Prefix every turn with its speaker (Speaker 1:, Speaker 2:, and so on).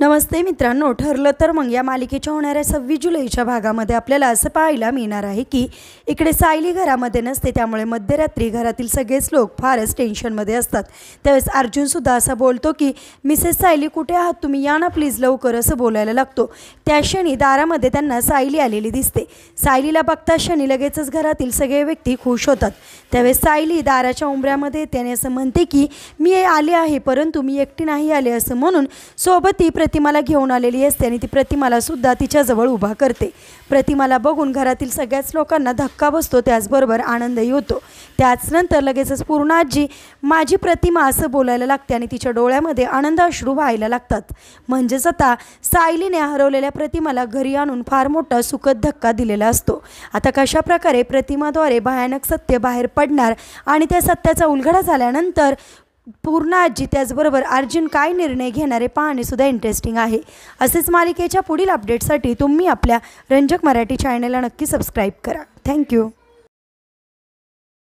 Speaker 1: नमस्ते मित्रांनो, ठरलं तर मग या मालिकेच्या होणाऱ्या 26 जुलैच्या भागामध्ये आपल्याला असं पाहायला मिळणार आहे की इकडे सायली घरामध्ये नसते, त्यामुळे मध्यरात्री घरातील सगळेच लोक फारच टेन्शनमध्ये असतात। त्यावेळेस अर्जुनसुद्धा असं बोलतो की मिसेस सायली कुठे आहात तुम्ही, या ना प्लीज लवकर, असं बोलायला लागतो। त्या क्षणी दारामध्ये त्यांना सायली आलेली दिसते। सायलीला बघता क्षणी लगेचच घरातील सगळे व्यक्ती खुश होतात। त्यावेळेस सायली दाराच्या उंबऱ्यामध्ये त्याने असं म्हणते की मी आले आहे, परंतु मी एकटी नाही आले, असं म्हणून सोबत ती प्रतिमाला घेऊन आलेली असते आणि ती प्रतिमाला सुद्धा तिच्याजवळ उभा करते। प्रतिमाला बघून घरातील सगळ्याच लोकांना धक्का बसतो, त्याचबरोबर आनंदही होतो। त्याचनंतर लगेचच पूर्ण आजी माझी प्रतिमा असं बोलायला लागते आणि तिच्या डोळ्यामध्ये आनंद अश्रू व्हायला लागतात। म्हणजेच आता सायलीने हरवलेल्या प्रतिमाला घरी आणून फार मोठा सुखद धक्का दिलेला असतो। आता कशा प्रकारे प्रतिमाद्वारे भयानक सत्य बाहेर पडणार आणि त्या सत्याचा उलगडा झाल्यानंतर पूर्ण आजी त्याचबरोबर अर्जुन काय निर्णय घेणारे पाहणे सुद्धा इंटरेस्टिंग आहे। असेच मालिकेच्या पुढील अपडेटसाठी तुम्ही आपल्या रंजक मराठी चॅनलला नक्की सबस्क्राईब करा। थँक्यू।